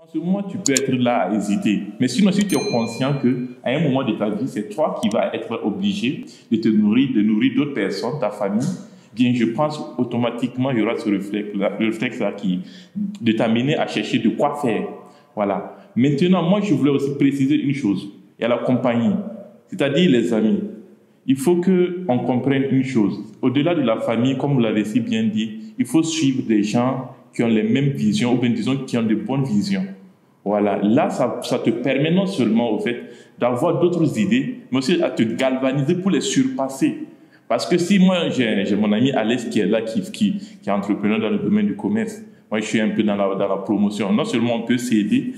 En ce moment, tu peux être là à hésiter. Mais sinon, si tu es conscient qu'à un moment de ta vie, c'est toi qui vas être obligé de te nourrir, de nourrir d'autres personnes, ta famille, bien, je pense automatiquement, il y aura ce réflexe-là de t'amener à chercher de quoi faire. Voilà. Maintenant, moi, je voulais aussi préciser une chose. Il y a la compagnie, c'est-à-dire les amis. Il faut qu'on comprenne une chose. Au-delà de la famille, comme vous l'avez si bien dit, il faut suivre des gens qui ont les mêmes visions, ou bien disons qui ont de bonnes visions. Voilà. Là, ça te permet non seulement au fait d'avoir d'autres idées, mais aussi à te galvaniser pour les surpasser. Parce que si moi, j'ai mon ami Alex qui est là, qui est entrepreneur dans le domaine du commerce, moi je suis un peu dans la promotion. Non seulement on peut s'aider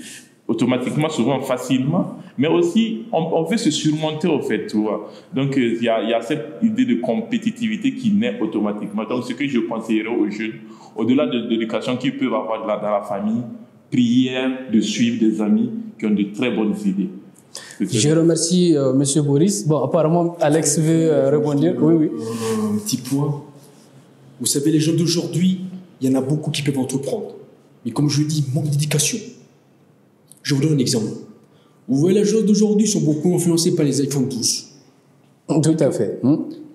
automatiquement, souvent facilement, mais aussi on veut se surmonter au fait, tu vois. Donc il y a cette idée de compétitivité qui naît automatiquement. Donc ce que je conseillerais aux jeunes, au-delà de l'éducation qu'ils peuvent avoir dans la famille, prière de suivre des amis qui ont de très bonnes idées. Je remercie Monsieur Boris. Bon, apparemment, Alex veut répondre. Oui, oui. Un petit point. Vous savez, les jeunes d'aujourd'hui, il y en a beaucoup qui peuvent entreprendre. Mais comme je dis, manque d'éducation. Je vous donne un exemple. Vous voyez, les jeunes d'aujourd'hui sont beaucoup influencés par les iPhone 12. Tout à fait.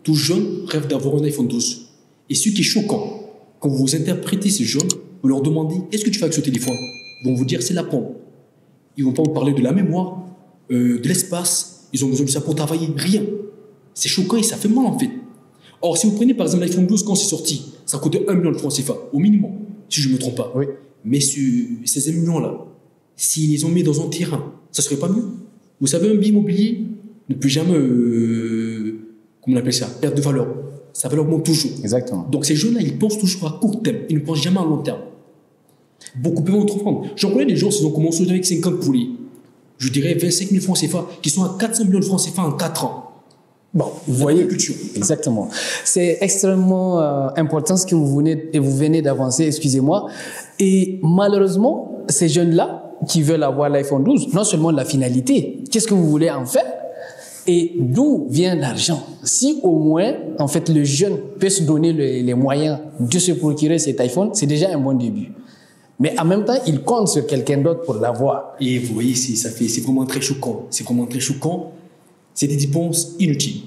Tout jeune rêve d'avoir un iPhone 12. Et ce qui est choquant, quand vous interprétez ces jeunes, vous leur demandez « Qu'est-ce que tu fais avec ce téléphone ?» Ils vont vous dire « C'est la pompe ». Ils ne vont pas vous parler de la mémoire, de l'espace. Ils ont besoin de ça pour travailler. Rien. C'est choquant et ça fait mal en fait. Or, si vous prenez par exemple l'iPhone 12 quand c'est sorti, ça coûtait 1 million de francs CFA, au minimum, si je ne me trompe pas. Oui. Mais ces 1 million-là, s'ils les ont mis dans un terrain, ça ne serait pas mieux. Vous savez, un bien immobilier ne peut jamais, comment on appelle ça, perdre de valeur. Sa valeur augmente toujours. Exactement. Donc ces jeunes-là, ils pensent toujours à court terme. Ils ne pensent jamais à long terme. Beaucoup peuvent entreprendre. J'en connais des gens qui ont commencé avec 50 poulets. Je dirais 25 000 francs CFA, qui sont à 400 millions de francs CFA en 4 ans. Bon, vous voyez, exactement. C'est extrêmement important ce que vous venez d'avancer, excusez-moi. Et malheureusement, ces jeunes-là qui veulent avoir l'iPhone 12, non seulement la finalité, qu'est-ce que vous voulez en faire et d'où vient l'argent? Si au moins, en fait, le jeune peut se donner les moyens de se procurer cet iPhone, c'est déjà un bon début. Mais en même temps, il compte sur quelqu'un d'autre pour l'avoir. Et vous voyez, c'est vraiment très choquant. C'est vraiment très choquant. C'est des dépenses inutiles.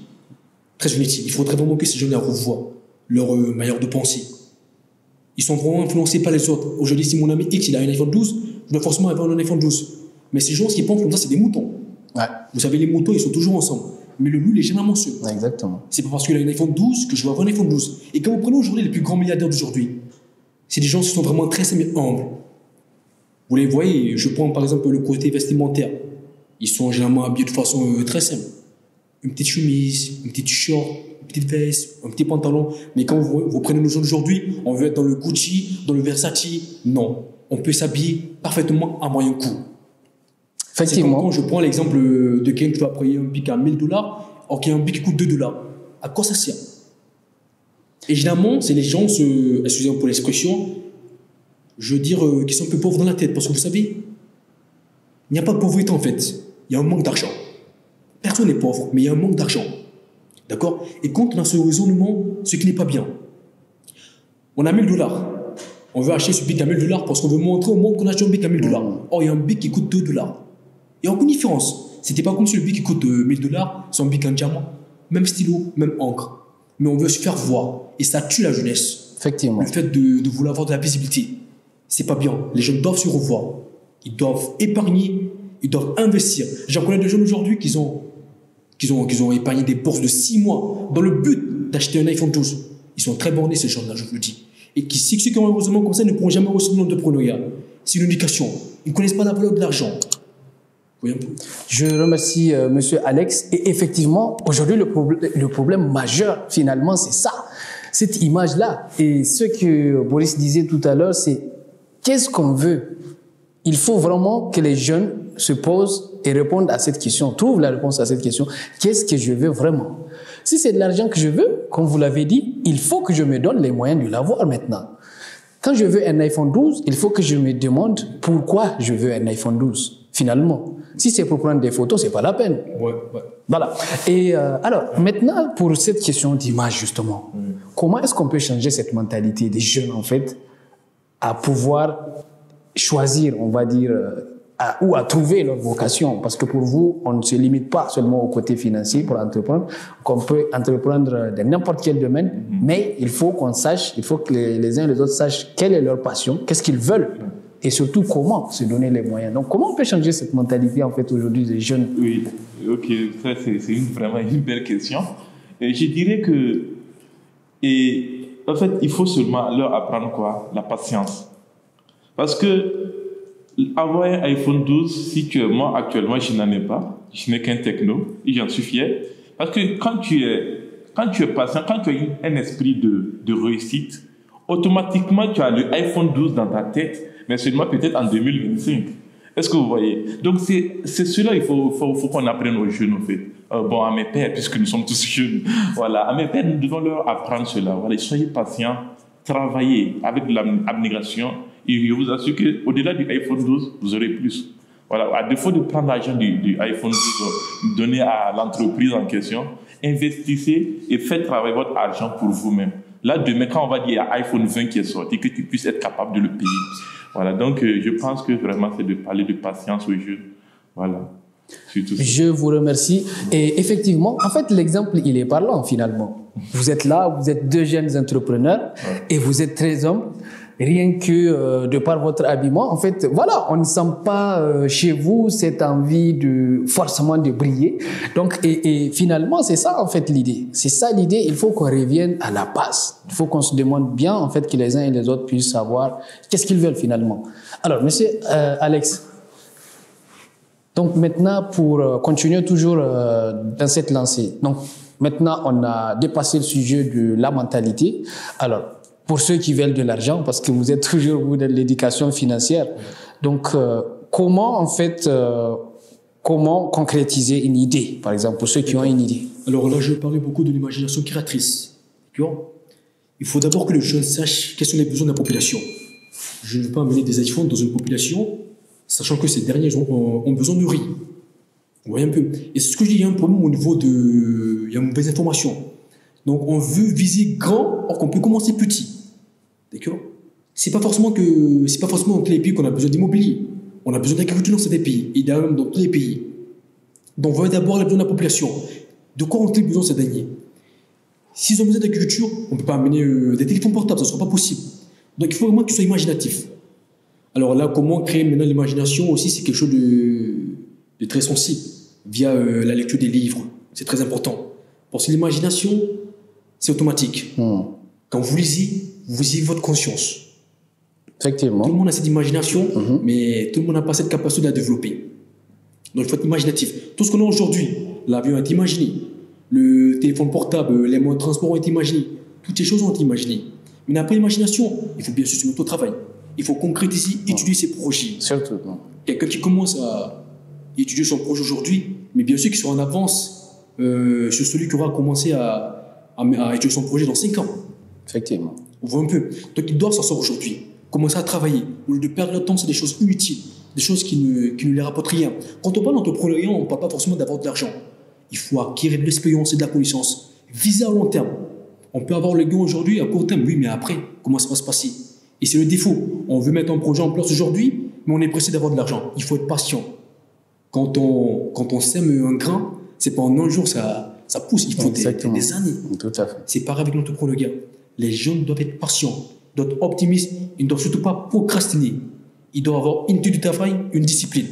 Très inutiles. Il faudrait vraiment que ces jeunes revoient leur manière de penser. Ils sont vraiment influencés par les autres. Aujourd'hui, si mon ami X il a un iPhone 12, je dois forcément avoir un iPhone 12. Mais ces gens qui pensent comme ça, c'est des moutons. Ouais. Vous savez, les moutons, ils sont toujours ensemble. Mais le loup, il est généralement seul. Exactement. C'est pas parce qu'il a un iPhone 12 que je dois avoir un iPhone 12. Et quand vous prenez aujourd'hui les plus grands milliardaires d'aujourd'hui, c'est des gens qui sont vraiment très humbles. Vous les voyez, je prends par exemple le côté vestimentaire. Ils sont généralement habillés de façon très simple. Une petite chemise, une petite short, une petite veste, un petit pantalon. Mais quand vous prenez nos gens d'aujourd'hui, on veut être dans le Gucci, dans le Versace. Non, on peut s'habiller parfaitement à moyen coût. Effectivement. Quand je prends l'exemple de quelqu'un qui va payer un bic à 1000 $, or qu'il y a un bic qui coûte 2 $. À quoi ça sert? Et généralement, c'est les gens, excusez-moi pour l'expression, je veux dire, qui sont un peu pauvres dans la tête. Parce que vous savez, il n'y a pas de pauvreté en fait. Il y a un manque d'argent. Personne n'est pauvre, mais il y a un manque d'argent. D'accord? Et quand on a ce raisonnement, ce qui n'est pas bien, on a 1000 $. On veut acheter ce bic à 1000 $ parce qu'on veut montrer au monde qu'on a acheté un bic à 1000 $. Or, il y a un bic qui coûte 2 $. Il n'y a aucune différence. C'était pas comme si le bic qui coûte 1000 $, c'est un bic en diamant. Même stylo, même encre. Mais on veut se faire voir. Et ça tue la jeunesse. Effectivement. Le fait de vouloir avoir de la visibilité, c'est pas bien. Les jeunes doivent se revoir. Ils doivent épargner. Ils doivent investir. J'en connais des jeunes aujourd'hui qui ont épargné des bourses de 6 mois dans le but d'acheter un iPhone 12. Ils sont très bornés, ces jeunes-là, je vous le dis. Et ceux qui ont un raisonnement comme ça ne pourront jamais réussir dans l'entrepreneuriat. C'est une éducation. Ils ne connaissent pas la valeur de l'argent. Je remercie Monsieur Alex. Et effectivement, aujourd'hui, le problème majeur, finalement, c'est ça. Cette image-là. Et ce que Boris disait tout à l'heure, c'est qu'est-ce qu'on veut? Il faut vraiment que les jeunes se posent et répondent à cette question, trouvent la réponse à cette question. Qu'est-ce que je veux vraiment? Si c'est de l'argent que je veux, comme vous l'avez dit, il faut que je me donne les moyens de l'avoir maintenant. Quand je veux un iPhone 12, il faut que je me demande pourquoi je veux un iPhone 12, finalement. Si c'est pour prendre des photos, c'est pas la peine. Ouais. Voilà. Et alors, maintenant, pour cette question d'image, justement, comment est-ce qu'on peut changer cette mentalité des jeunes, en fait, à pouvoir choisir, on va dire, ou à trouver leur vocation. Parce que pour vous, on ne se limite pas seulement au côté financier pour entreprendre, qu'on peut entreprendre dans n'importe quel domaine, mais il faut qu'on sache, il faut que les uns et les autres sachent quelle est leur passion, qu'est-ce qu'ils veulent, et surtout comment se donner les moyens. Donc, comment on peut changer cette mentalité, en fait, aujourd'hui des jeunes? Oui, ok, ça c'est vraiment une belle question. Et je dirais que, en fait, il faut seulement leur apprendre quoi? La patience. Parce que avoir un iPhone 12, moi actuellement je n'en ai pas, je n'ai qu'un techno et j'en suis fier. Parce que quand tu es patient, quand tu as un esprit de réussite, automatiquement tu as le iPhone 12 dans ta tête, mais seulement peut-être en 2025. Est-ce que vous voyez? Donc c'est cela il faut qu'on apprenne aux jeunes en fait. Bon, à mes pères, puisque nous sommes tous jeunes, voilà, à mes pères, nous devons leur apprendre cela. Voilà, soyez patients, travaillez avec de l'abnégation. Et je vous assure qu'au-delà du iPhone 12, vous aurez plus. Voilà, à défaut de prendre l'argent du iPhone 12, donner à l'entreprise en question, investissez et faites travailler votre argent pour vous-même. Là, demain, quand on va dire il y a iPhone 20 qui est sorti, que tu puisses être capable de le payer. Voilà, donc je pense que vraiment c'est de parler de patience aux jeunes. Voilà. Je vous remercie. Et effectivement, en fait, l'exemple, il est parlant finalement. Vous êtes là, vous êtes deux jeunes entrepreneurs et vous êtes très hommes. Rien que de par votre habillement, en fait, voilà, on ne sent pas chez vous cette envie forcément de briller. Donc, et finalement, c'est ça en fait l'idée. C'est ça l'idée. Il faut qu'on revienne à la base. Il faut qu'on se demande bien en fait que les uns et les autres puissent savoir qu'est-ce qu'ils veulent finalement. Alors, monsieur Alex. Donc maintenant, pour continuer toujours dans cette lancée. Donc maintenant, on a dépassé le sujet de la mentalité. Alors, pour ceux qui veulent de l'argent, parce que vous êtes toujours vous dans l'éducation financière. Donc, comment en fait, comment concrétiser une idée, par exemple, pour ceux qui ont une idée? Alors là, je parlais beaucoup de l'imagination créatrice. Tu vois? Il faut d'abord que les jeunes sachent quels sont les besoins de la population. Je ne veux pas amener des iPhones dans une population, sachant que ces derniers ont besoin de riz. Vous voyez un peu? Et c'est ce que je dis, il y a un problème au niveau il y a une mauvaise information. Donc, on veut viser grand, or qu'on peut commencer petit. D'accord? C'est pas forcément dans tous les pays qu'on a besoin d'immobilier. On a besoin d'agriculture dans certains pays, et d'ailleurs même dans tous les pays. Donc, on va d'abord les besoins de la population. De quoi ont-ils besoin ces derniers? S'ils ont besoin d'agriculture, on ne peut pas amener des téléphones portables, ça ne sera pas possible. Donc, il faut vraiment qu'ils soient imaginatifs. Alors là, comment créer maintenant l'imagination aussi, c'est quelque chose de très sensible, via la lecture des livres. C'est très important. Parce que l'imagination, c'est automatique. Quand vous lisez votre conscience. Effectivement. Tout le monde a cette imagination, mais tout le monde n'a pas cette capacité de la développer. Donc il faut être imaginatif. Tout ce qu'on a aujourd'hui, l'avion est imaginé, le téléphone portable, les moyens de transport ont été imaginés. Toutes ces choses ont été imaginées. Mais n'a pas d'imagination, il faut bien sûr se mettre au travail. Il faut concrétiser, étudier ses projets. Surtout. Quelqu'un qui commence à étudier son projet aujourd'hui, mais bien sûr qu'il soit en avance sur celui qui aura commencé à étudier son projet dans 5 ans. Effectivement. On voit un peu. Donc, ils doivent s'en sortir aujourd'hui. Commencer à travailler. Au lieu de perdre le temps, c'est des choses inutiles. Des choses qui ne les rapportent rien. Quand on parle d'entrepreneuriat, on ne parle pas forcément d'avoir de l'argent. Il faut acquérir de l'expérience et de la connaissance. Viser à long terme. On peut avoir le gain aujourd'hui à court terme, oui, mais après, comment ça va se passer? Et c'est le défaut. On veut mettre un projet en place aujourd'hui, mais on est pressé d'avoir de l'argent. Il faut être patient. Quand on sème un grain, c'est pas en un jour ça pousse. Il faut des années. Tout à fait. C'est pareil avec l'entrepreneuriat. Les jeunes doivent être patients, doivent être optimistes, ils ne doivent surtout pas procrastiner. Ils doivent avoir une étude du travail, une discipline.